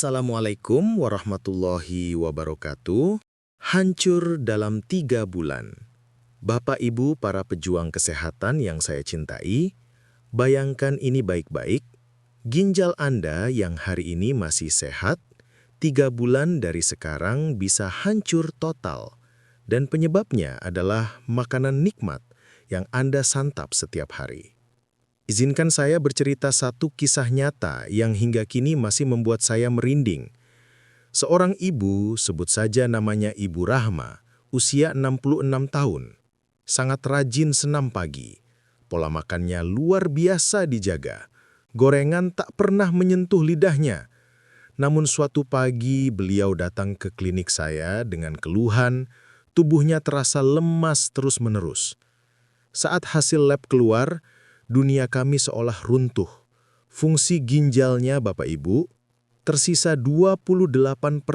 Assalamualaikum warahmatullahi wabarakatuh. Hancur dalam 3 bulan. Bapak Ibu para pejuang kesehatan yang saya cintai, bayangkan ini baik-baik. Ginjal Anda yang hari ini masih sehat, 3 bulan dari sekarang bisa hancur total. Dan penyebabnya adalah makanan nikmat yang Anda santap setiap hari. Izinkan saya bercerita satu kisah nyata yang hingga kini masih membuat saya merinding. Seorang ibu, sebut saja namanya Ibu Rahma, usia 66 tahun. Sangat rajin senam pagi. Pola makannya luar biasa dijaga. Gorengan tak pernah menyentuh lidahnya. Namun suatu pagi beliau datang ke klinik saya dengan keluhan, tubuhnya terasa lemas terus-menerus. Saat hasil lab keluar, dunia kami seolah runtuh. Fungsi ginjalnya, Bapak Ibu, tersisa 28%.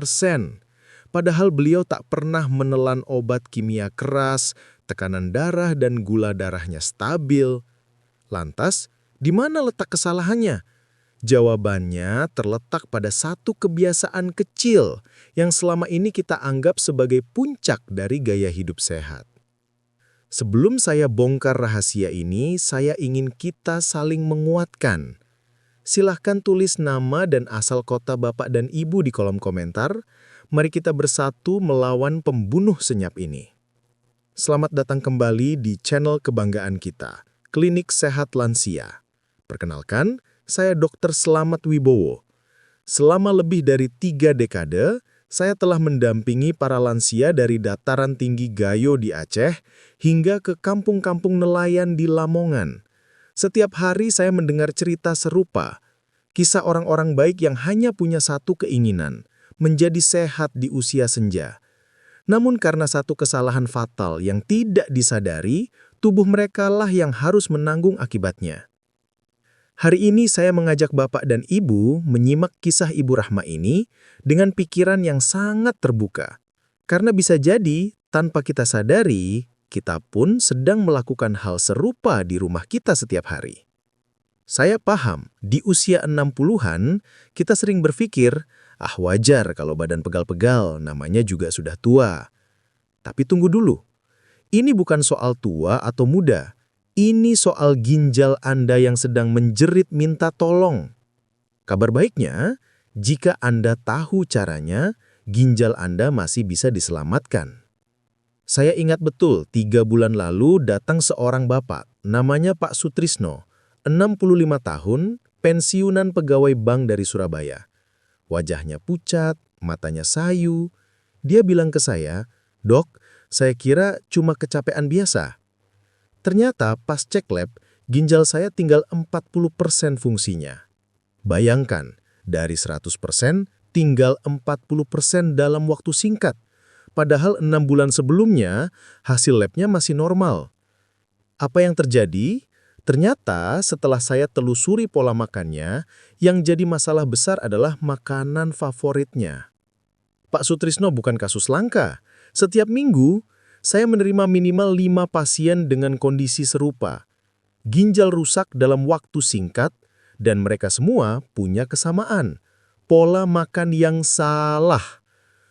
Padahal beliau tak pernah menelan obat kimia keras, tekanan darah dan gula darahnya stabil. Lantas, di mana letak kesalahannya? Jawabannya terletak pada satu kebiasaan kecil yang selama ini kita anggap sebagai puncak dari gaya hidup sehat. Sebelum saya bongkar rahasia ini, saya ingin kita saling menguatkan. Silahkan tulis nama dan asal kota Bapak dan Ibu di kolom komentar. Mari kita bersatu melawan pembunuh senyap ini. Selamat datang kembali di channel kebanggaan kita, Klinik Sehat Lansia. Perkenalkan, saya Dr. Slamet Wibowo. Selama lebih dari 3 dekade, saya telah mendampingi para lansia dari dataran tinggi Gayo di Aceh hingga ke kampung-kampung nelayan di Lamongan. Setiap hari saya mendengar cerita serupa, kisah orang-orang baik yang hanya punya satu keinginan, menjadi sehat di usia senja. Namun karena satu kesalahan fatal yang tidak disadari, tubuh mereka lah yang harus menanggung akibatnya. Hari ini saya mengajak Bapak dan Ibu menyimak kisah Ibu Rahma ini dengan pikiran yang sangat terbuka. Karena bisa jadi, tanpa kita sadari, kita pun sedang melakukan hal serupa di rumah kita setiap hari. Saya paham, di usia 60-an, kita sering berpikir, wajar kalau badan pegal-pegal, namanya juga sudah tua. Tapi tunggu dulu, ini bukan soal tua atau muda. Ini soal ginjal Anda yang sedang menjerit minta tolong. Kabar baiknya, jika Anda tahu caranya, ginjal Anda masih bisa diselamatkan. Saya ingat betul 3 bulan lalu datang seorang bapak, namanya Pak Sutrisno, 65 tahun, pensiunan pegawai bank dari Surabaya. Wajahnya pucat, matanya sayu. Dia bilang ke saya, "Dok, saya kira cuma kecapean biasa." Ternyata pas cek lab, ginjal saya tinggal 40% fungsinya. Bayangkan, dari 100% tinggal 40% dalam waktu singkat. Padahal 6 bulan sebelumnya, hasil labnya masih normal. Apa yang terjadi? Ternyata setelah saya telusuri pola makannya, yang jadi masalah besar adalah makanan favoritnya. Pak Sutrisno bukan kasus langka. Setiap minggu, saya menerima minimal 5 pasien dengan kondisi serupa. Ginjal rusak dalam waktu singkat, dan mereka semua punya kesamaan. Pola makan yang salah.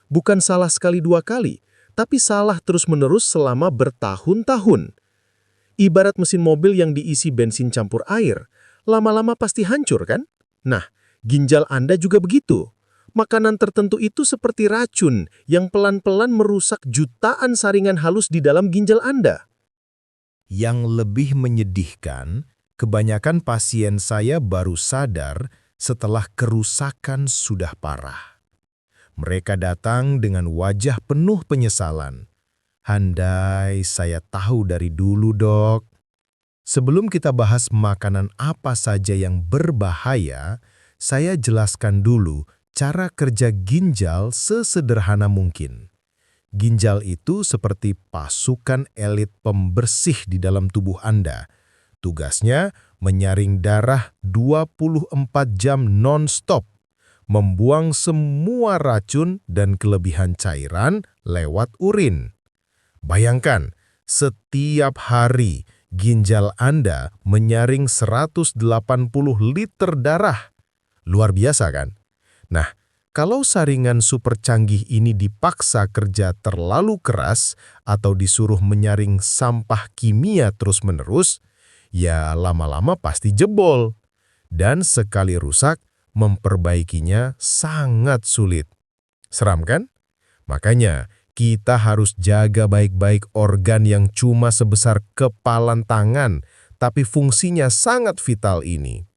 Bukan salah sekali 2 kali, tapi salah terus-menerus selama bertahun-tahun. Ibarat mesin mobil yang diisi bensin campur air, lama-lama pasti hancur kan? Nah, ginjal Anda juga begitu. Makanan tertentu itu seperti racun yang pelan-pelan merusak jutaan saringan halus di dalam ginjal Anda. Yang lebih menyedihkan, kebanyakan pasien saya baru sadar setelah kerusakan sudah parah. Mereka datang dengan wajah penuh penyesalan. "Handai saya tahu dari dulu, Dok." Sebelum kita bahas makanan apa saja yang berbahaya, saya jelaskan dulu cara kerja ginjal sesederhana mungkin. Ginjal itu seperti pasukan elit pembersih di dalam tubuh Anda. Tugasnya menyaring darah 24 jam non-stop, membuang semua racun dan kelebihan cairan lewat urin. Bayangkan, setiap hari ginjal Anda menyaring 180 liter darah. Luar biasa kan? Nah, Kalau saringan super canggih ini dipaksa kerja terlalu keras atau disuruh menyaring sampah kimia terus-menerus, ya lama-lama pasti jebol. Dan sekali rusak, memperbaikinya sangat sulit. Seram kan? Makanya, kita harus jaga baik-baik organ yang cuma sebesar kepalan tangan, tapi fungsinya sangat vital ini.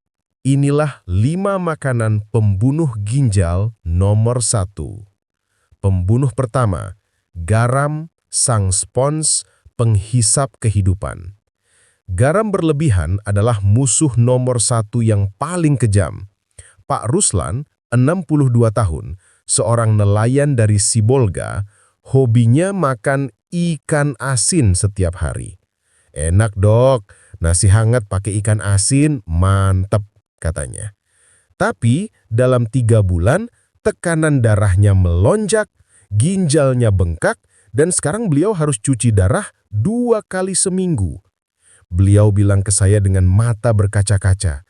Inilah 5 makanan pembunuh ginjal nomor 1. Pembunuh pertama, garam, sang spons, penghisap kehidupan. Garam berlebihan adalah musuh nomor 1 yang paling kejam. Pak Ruslan, 62 tahun, seorang nelayan dari Sibolga, hobinya makan ikan asin setiap hari. Enak dok, nasi hangat pakai ikan asin, mantep, katanya. Tapi dalam 3 bulan, tekanan darahnya melonjak, ginjalnya bengkak, dan sekarang beliau harus cuci darah 2 kali seminggu. Beliau bilang ke saya dengan mata berkaca-kaca,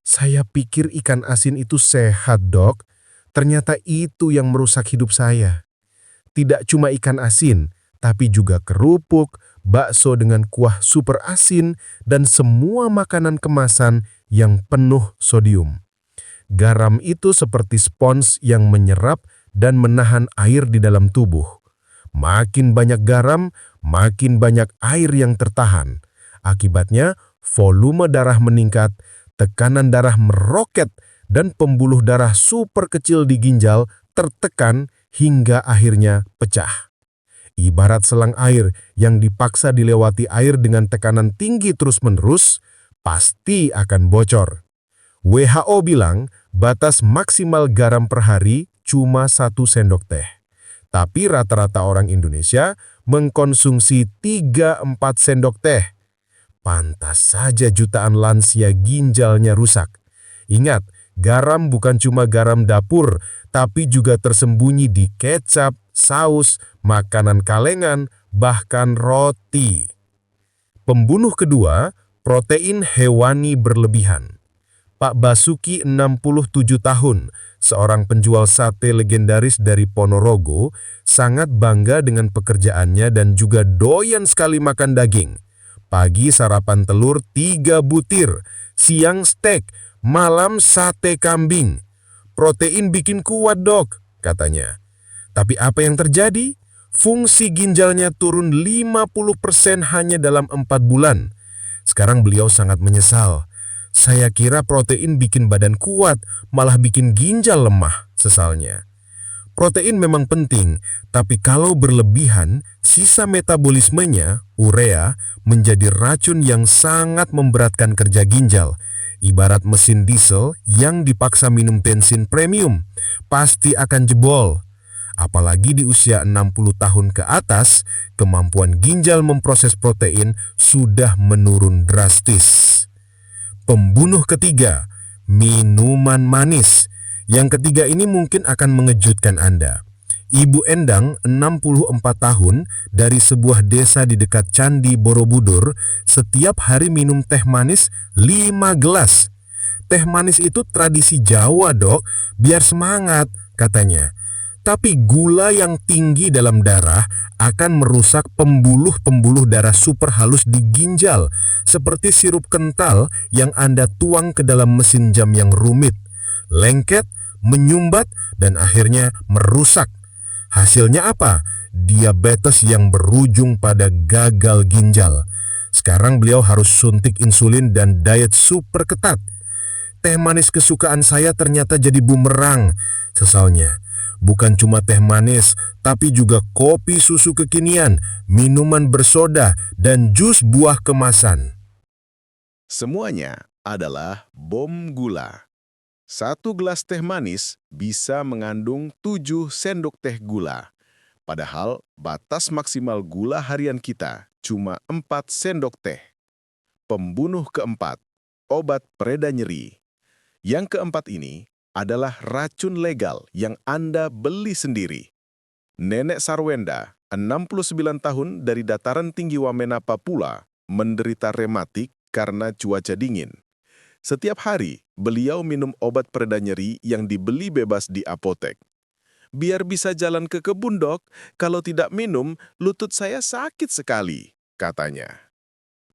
"Saya pikir ikan asin itu sehat, dok. Ternyata itu yang merusak hidup saya." Tidak cuma ikan asin, tapi juga kerupuk, bakso dengan kuah super asin, dan semua makanan kemasan yang penuh sodium. Garam itu seperti spons yang menyerap dan menahan air di dalam tubuh. Makin banyak garam, makin banyak air yang tertahan. Akibatnya, volume darah meningkat, tekanan darah meroket, dan pembuluh darah super kecil di ginjal tertekan hingga akhirnya pecah. Ibarat selang air yang dipaksa dilewati air dengan tekanan tinggi terus-menerus, pasti akan bocor. WHO bilang batas maksimal garam per hari cuma 1 sendok teh. Tapi rata-rata orang Indonesia mengkonsumsi 3-4 sendok teh. Pantas saja jutaan lansia ginjalnya rusak. Ingat, garam bukan cuma garam dapur, tapi juga tersembunyi di kecap, saus, makanan kalengan, bahkan roti. Pembunuh kedua, protein hewani berlebihan. Pak Basuki, 67 tahun, seorang penjual sate legendaris dari Ponorogo, sangat bangga dengan pekerjaannya dan juga doyan sekali makan daging. Pagi sarapan telur 3 butir, siang steak, malam sate kambing. Protein bikin kuat dok, katanya. Tapi apa yang terjadi? Fungsi ginjalnya turun 50% hanya dalam 4 bulan. Sekarang beliau sangat menyesal. "Saya kira protein bikin badan kuat, malah bikin ginjal lemah," sesalnya. Protein memang penting, tapi kalau berlebihan, sisa metabolismenya, urea, menjadi racun yang sangat memberatkan kerja ginjal. Ibarat mesin diesel yang dipaksa minum bensin premium, pasti akan jebol. Apalagi di usia 60 tahun ke atas, kemampuan ginjal memproses protein sudah menurun drastis. Pembunuh ketiga, minuman manis. Yang ketiga ini mungkin akan mengejutkan Anda. Ibu Endang, 64 tahun, dari sebuah desa di dekat Candi Borobudur, setiap hari minum teh manis 5 gelas. Teh manis itu tradisi Jawa, dok, biar semangat, katanya. Tapi gula yang tinggi dalam darah akan merusak pembuluh-pembuluh darah super halus di ginjal, seperti sirup kental yang Anda tuang ke dalam mesin jam yang rumit. Lengket, menyumbat, dan akhirnya merusak. Hasilnya apa? Diabetes yang berujung pada gagal ginjal. Sekarang beliau harus suntik insulin dan diet super ketat. "Teh manis kesukaan saya ternyata jadi bumerang," sesalnya. Bukan cuma teh manis, tapi juga kopi susu kekinian, minuman bersoda, dan jus buah kemasan. Semuanya adalah bom gula. 1 gelas teh manis bisa mengandung 7 sendok teh gula. Padahal batas maksimal gula harian kita cuma 4 sendok teh. Pembunuh keempat, obat pereda nyeri. Yang keempat ini adalah racun legal yang Anda beli sendiri. Nenek Sarwenda, 69 tahun dari dataran tinggi Wamena, Papua, menderita rematik karena cuaca dingin. Setiap hari, beliau minum obat pereda nyeri yang dibeli bebas di apotek. Biar bisa jalan ke kebun, Dok. Kalau tidak minum, lutut saya sakit sekali, katanya.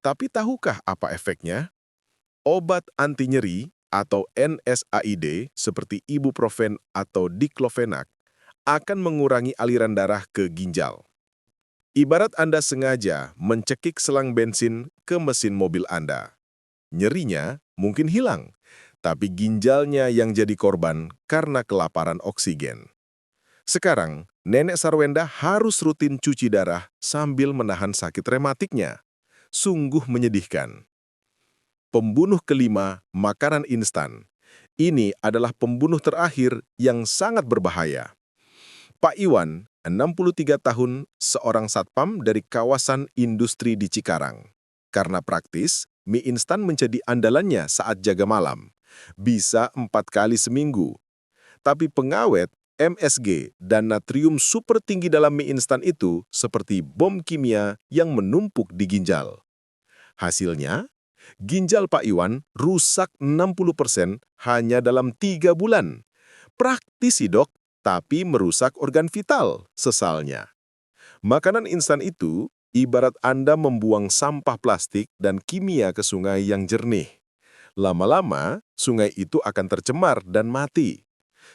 Tapi tahukah apa efeknya? Obat anti nyeri atau NSAID seperti ibuprofen atau diklofenak akan mengurangi aliran darah ke ginjal. Ibarat Anda sengaja mencekik selang bensin ke mesin mobil Anda. Nyerinya mungkin hilang, tapi ginjalnya yang jadi korban karena kelaparan oksigen. Sekarang, Nenek Sarwenda harus rutin cuci darah sambil menahan sakit rematiknya. Sungguh menyedihkan. Pembunuh kelima, makanan instan. Ini adalah pembunuh terakhir yang sangat berbahaya. Pak Iwan, 63 tahun, seorang satpam dari kawasan industri di Cikarang. Karena praktis, mie instan menjadi andalannya saat jaga malam. Bisa 4 kali seminggu. Tapi pengawet, MSG, dan natrium super tinggi dalam mie instan itu seperti bom kimia yang menumpuk di ginjal. Hasilnya, ginjal Pak Iwan rusak 60% hanya dalam 3 bulan. Praktis sih, Dok, tapi merusak organ vital, sesalnya. Makanan instan itu ibarat Anda membuang sampah plastik dan kimia ke sungai yang jernih. Lama-lama, sungai itu akan tercemar dan mati.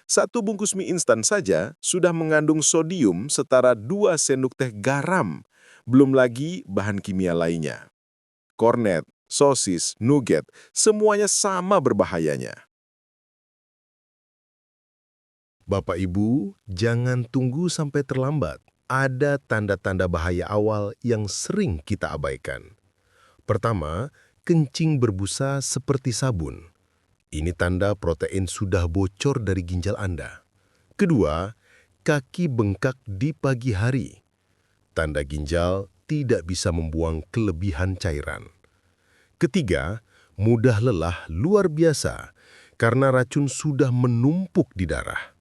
Satu bungkus mie instan saja sudah mengandung sodium setara 2 sendok teh garam, belum lagi bahan kimia lainnya. Kornet, sosis, nugget, semuanya sama berbahayanya. Bapak Ibu, jangan tunggu sampai terlambat. Ada tanda-tanda bahaya awal yang sering kita abaikan. Pertama, kencing berbusa seperti sabun. Ini tanda protein sudah bocor dari ginjal Anda. Kedua, kaki bengkak di pagi hari. Tanda ginjal tidak bisa membuang kelebihan cairan. Ketiga, mudah lelah luar biasa karena racun sudah menumpuk di darah.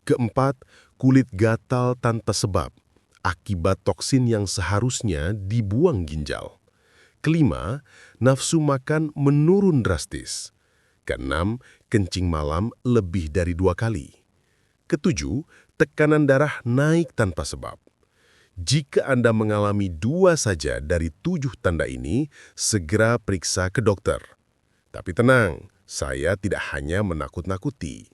Keempat, kulit gatal tanpa sebab akibat toksin yang seharusnya dibuang ginjal. Kelima, nafsu makan menurun drastis. Keenam, kencing malam lebih dari 2 kali. Ketujuh, tekanan darah naik tanpa sebab. Jika Anda mengalami 2 saja dari 7 tanda ini, segera periksa ke dokter. Tapi tenang, saya tidak hanya menakut-nakuti.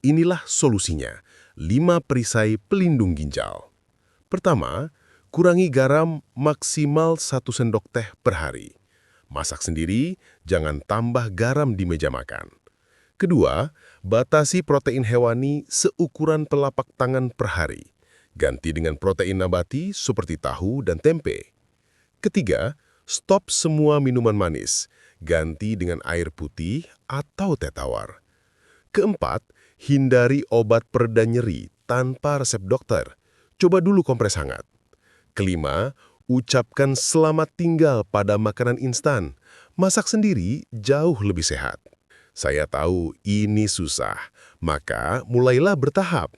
Inilah solusinya, 5 perisai pelindung ginjal. Pertama, kurangi garam maksimal 1 sendok teh per hari. Masak sendiri, jangan tambah garam di meja makan. Kedua, batasi protein hewani seukuran telapak tangan per hari. Ganti dengan protein nabati seperti tahu dan tempe. Ketiga, stop semua minuman manis. Ganti dengan air putih atau teh tawar. Keempat, hindari obat pereda nyeri tanpa resep dokter. Coba dulu kompres hangat. Kelima, ucapkan selamat tinggal pada makanan instan. Masak sendiri jauh lebih sehat. Saya tahu ini susah, maka mulailah bertahap.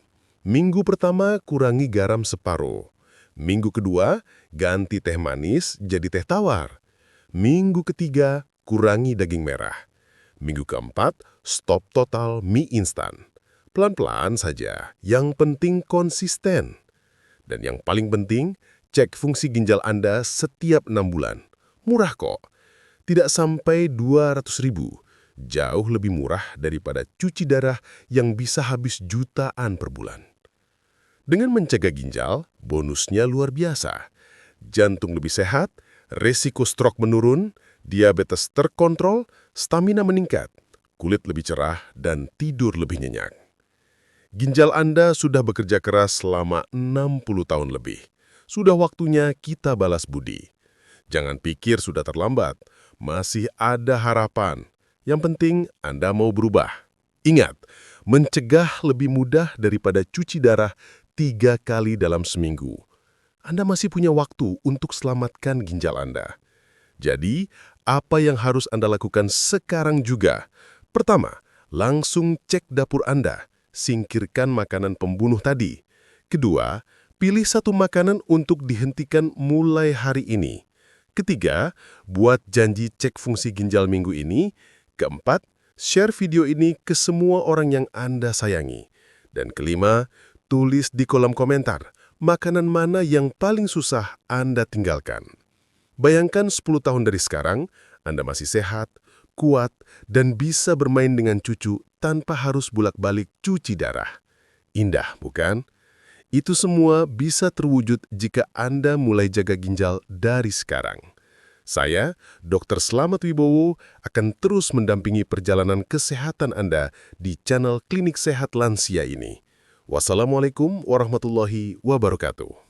Minggu pertama kurangi garam separuh. Minggu kedua ganti teh manis jadi teh tawar. Minggu ketiga kurangi daging merah. Minggu keempat, stop total mie instan. Pelan-pelan saja, yang penting konsisten. Dan yang paling penting, cek fungsi ginjal Anda setiap 6 bulan. Murah kok. Tidak sampai 200.000. Jauh lebih murah daripada cuci darah yang bisa habis jutaan per bulan. Dengan mencegah ginjal, bonusnya luar biasa. Jantung lebih sehat, resiko stroke menurun, diabetes terkontrol, stamina meningkat, kulit lebih cerah, dan tidur lebih nyenyak. Ginjal Anda sudah bekerja keras selama 60 tahun lebih. Sudah waktunya kita balas budi. Jangan pikir sudah terlambat, masih ada harapan. Yang penting Anda mau berubah. Ingat, mencegah lebih mudah daripada cuci darah 3 kali dalam seminggu. Anda masih punya waktu untuk selamatkan ginjal Anda. Jadi, apa yang harus Anda lakukan sekarang juga? Pertama, langsung cek dapur Anda. Singkirkan makanan pembunuh tadi. Kedua, pilih satu makanan untuk dihentikan mulai hari ini. Ketiga, buat janji cek fungsi ginjal minggu ini. Keempat, share video ini ke semua orang yang Anda sayangi. Dan kelima, Tulis di kolom komentar makanan mana yang paling susah Anda tinggalkan. Bayangkan 10 tahun dari sekarang, Anda masih sehat, kuat, dan bisa bermain dengan cucu tanpa harus bolak-balik cuci darah. Indah, bukan? Itu semua bisa terwujud jika Anda mulai jaga ginjal dari sekarang. Saya, Dr. Slamet Wibowo, akan terus mendampingi perjalanan kesehatan Anda di channel Klinik Sehat Lansia ini. Wassalamualaikum warahmatullahi wabarakatuh.